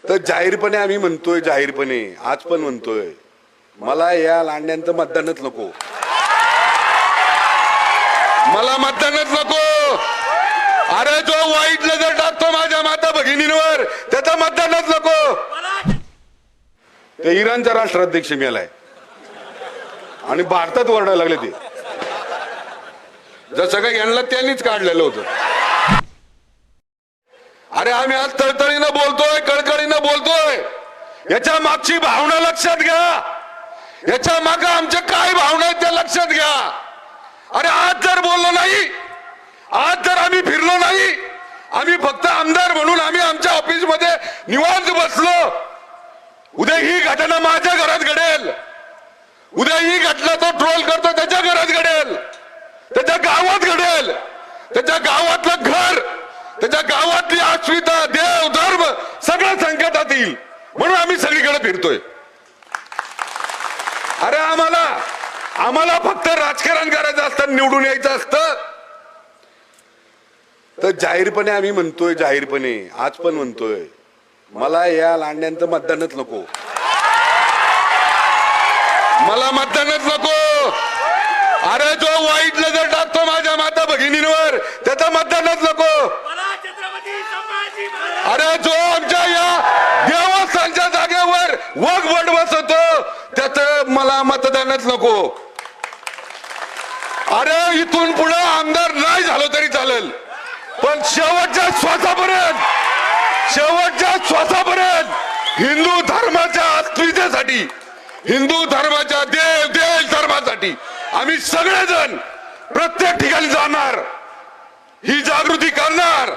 तर जाहीरपणे आम्ही म्हणतोय, जाहीरपणे आज पण म्हणतोय, मला या लांड्यांचं मतदानच नको, मला मतदानच नको। अरे जो वाईट नजर टाकतो माझ्या माता भगिनींवर त्याचं मतदानच नको। ते इराणचा राष्ट्राध्यक्ष मेलाय आणि भारतात ओरडायला लागले ते, जसं काही यांना त्यांनीच काढलेलं होतं। अरे आम्ही आज तळतळीनं बोलतोय, कळकळीनं बोलतोय, याच्या मागची भावना लक्षात घ्या, याच्या मागे आमच्या काय भावना आहेत त्या लक्षात घ्या। अरे आज जर बोललो नाही, आज जर आम्ही फिरलो नाही, आम्ही फक्त आमदार म्हणून आम्ही आमच्या ऑफिस मध्ये निवांत बसलो, उद्या ही घटना माझ्या घरात घडेल, उद्या ही घटना तो ट्रोल करतो त्याच्या घरात घडेल, त्याच्या गावात घडेल, त्याच्या गावातलं घर, त्याच्या गावातली अस्मिता, देव, धर्म सगळं संकटात येईल, म्हणून आम्ही सगळीकडे फिरतोय। अरे आम्हाला फक्त राजकारण करायचं असतं, निवडून यायचं असतं, तर जाहीरपणे आम्ही म्हणतोय, जाहीरपणे आज पण म्हणतोय, मला या लांड्यांचं मतदानच नको, मला मतदानच नको। अरे जो वाईट नजर टाकतो माझ्या माता भगिनींवर त्याचं मतदानच नको। अरे जो आमच्या या देवस्थानच्या जागेवर वगवड बसवतो त्याचं मला मतदानच नको। अरे इथून पुढे आमदार नाही झालो तरी चालेल, पण शेवटच्या श्वासापर्यंत हिंदू धर्माच्या अस्मितेसाठी, हिंदू धर्माच्या देव धर्मासाठी आम्ही सगळेजण प्रत्येक ठिकाणी जाणार, ही जागृती करणार।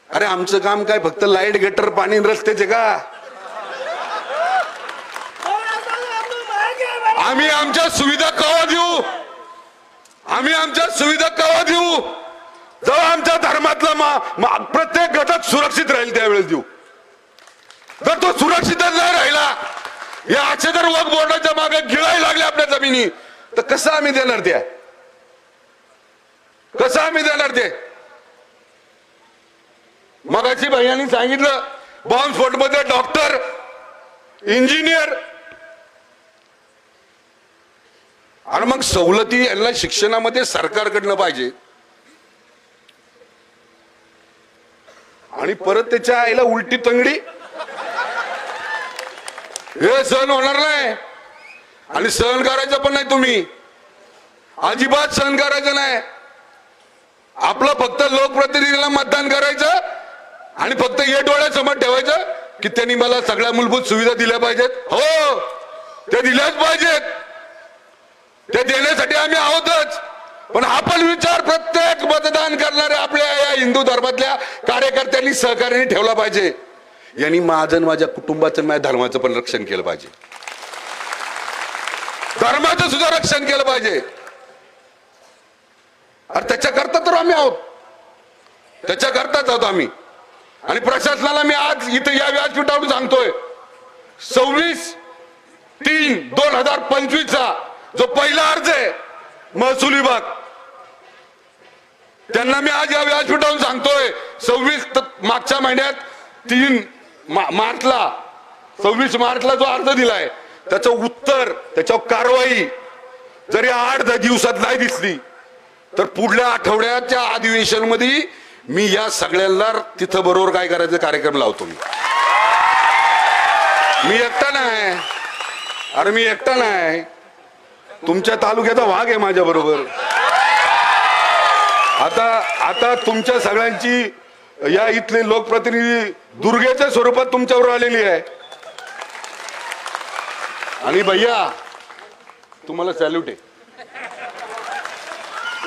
अरे आमचं काम काय फक्त लाईट, गटर, पाणी, रस्त्याचे का? आम्ही आमच्या सुविधा केव्हा देऊ? आम्ही आमच्या सुविधा केव्हा देऊ? जेव्हा आमच्या धर्मातला प्रत्येक घटक सुरक्षित राहील त्यावेळेस देऊ। जर तो सुरक्षितच नाही राहिला, या असे जर वक्फ बोर्डाच्या मागे गिळायला लागले आपल्या जमिनी, तर कसं आम्ही देणार त्या? कसं आम्ही देणार ते? मगाशी भैयांनी सांगितलं बॉम्बस्फोट मध्ये डॉक्टर, इंजिनियर, आणि मग सवलती यांना शिक्षणामध्ये सरकारकडनं पाहिजे, आणि परत त्याच्या आईला उलटी तंगडी, हे सहन होणार नाही। आणि सहन करायचं पण नाही, तुम्ही अजिबात सहन करायचं नाही। आपलं फक्त लोकप्रतिनिधीला मतदान करायचं आणि फक्त हे डोळ्यासमोर ठेवायचं की त्यांनी मला सगळ्या मूलभूत सुविधा दिल्या पाहिजेत। हो, ते दिल्याच पाहिजेत, ते देण्यासाठी आम्ही आहोतच, पण आपण विचार प्रत्येक मतदान करणाऱ्या आपल्या या हिंदू धर्मातल्या कार्यकर्त्यांनी सहकार्याने ठेवला पाहिजे। यांनी माझं, माझ्या कुटुंबाचं, माझ्या धर्माचं पण रक्षण केलं पाहिजे, धर्माचं सुद्धा रक्षण केलं पाहिजे। अरे त्याच्याकरता तर आम्ही आहोत, त्याच्याकरताच आहोत आम्ही। आणि प्रशासनाला मी आज इथे या व्यासपीठावरून सांगतोय, 26/3/2025 चा जो पहिला अर्ज आहे महसूल विभाग, त्यांना मी आज या व्यासपीठावरून सांगतोय, 26 मागच्या महिन्यात 3 मार्चला 26 मार्चला जो अर्ज दिलाय त्याचं उत्तर, त्याच्यावर कारवाई जर या 8-10 दिवसात नाही दिसली तर पुढल्या आठवड्याच्या अधिवेशन मध्ये मी या सगळ्यांना तिथं बरोबर काय करायचं कार्यक्रम लावतो। मी एकटा नाही, अरे मी एकटा नाही, तुमच्या तालुक्याचा भाग आहे माझ्या बरोबर। आता तुमच्या सगळ्यांची या इथले लोकप्रतिनिधी दुर्गेच्या स्वरूपात तुमच्यावर आलेली आहे। आणि भैया तुम्हाला सॅल्यूट आहे,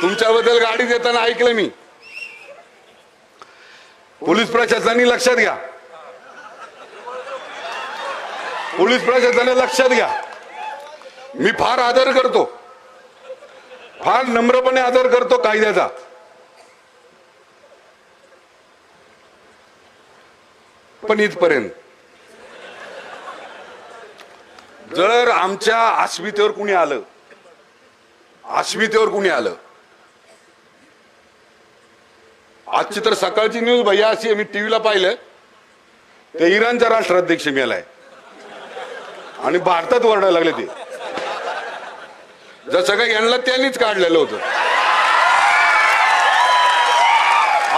तुमच्याबद्दल गाडी देताना ऐकलं मी। पोलीस प्रशासनाने लक्षात घ्या, पोलीस प्रशासनाने लक्षात घ्या, मी फार आदर करतो, फार नम्रपणे आदर करतो कायद्याचा, पण इथपर्यंत जर आमच्या अस्मितेवर कुणी आलं, अस्मितेवर कुणी आलं, आजची तर सकाळची न्यूज भैया अशी मी टीव्हीला पाहिलं, ते इराणचा राष्ट्राध्यक्ष मेलाय आणि भारतात ओरडायला लागले ते, जसं काही यांना त्यांनीच काढलेलं होतं.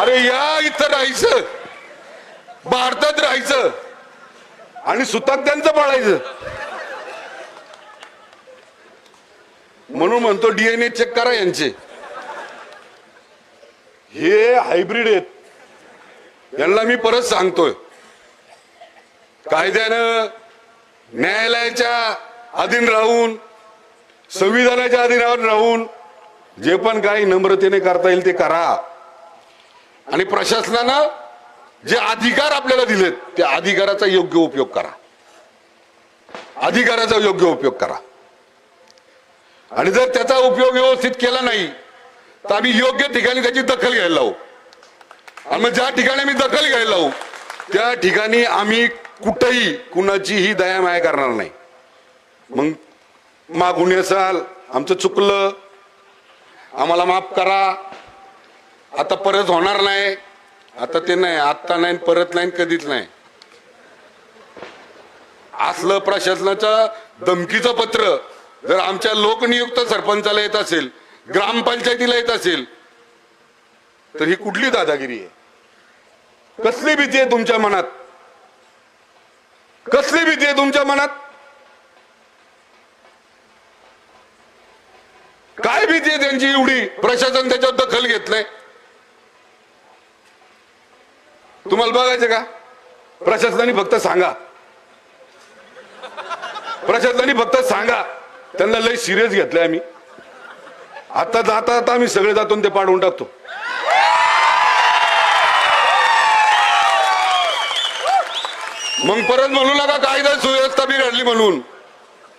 अरे या इथं राहायचं, भारतात राहायचं आणि सुताक त्यांचं पाळायचं. म्हणून म्हणतो डीएनए चेक करा यांचे, हे हायब्रिड आहेत. यांना मी परत सांगतोय, कायद्यानं न्यायालयाच्या अधीन राहून, संविधानाच्या अधीनावर राहून जे पण काही नम्रतेने करता येईल ते करा. आणि प्रशासनानं जे अधिकार आपल्याला दिलेत त्या अधिकाराचा योग्य उपयोग करा, अधिकाराचा योग्य उपयोग करा. आणि जर त्याचा उपयोग व्यवस्थित केला नाही तर आम्ही योग्य ठिकाणी त्याची दखल घ्यायला लावू. आणि मग ज्या ठिकाणी आम्ही दखल घ्यायला लावू त्या ठिकाणी आम्ही कुठेही कुणाचीही दयामाया करणार नाही. मग मागून असाल आमचं चुकलं, आम्हाला माफ करा, आता परत होणार नाही, आता ते नाही, आता नाही, परत नाही, कधीच नाही. असलं प्रशासनाचं धमकीचं पत्र जर आमच्या लोकनियुक्त सरपंचाला येत असेल, ग्रामपंचायतीला येत असेल, तर ही कुठली दादागिरी आहे? कसली भीती आहे तुमच्या मनात? कसली भीती आहे तुमच्या मनात? काय भीती आहे त्यांची एवढी? प्रशासन त्याच्यावर दखल घेत नाही. तुम्हाला बघायचं का? प्रशासनाने फक्त सांगा, प्रशासनाने फक्त सांगा. त्यांना लय सिरियस घेतलंय आम्ही. आता जाता आता आम्ही सगळे जातो ते पाडवून टाकतो. मग परत म्हणू नका कायदा सुव्यवस्था बिघडली म्हणून,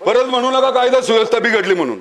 परत म्हणू नका कायदा सुव्यवस्था बिघडली म्हणून.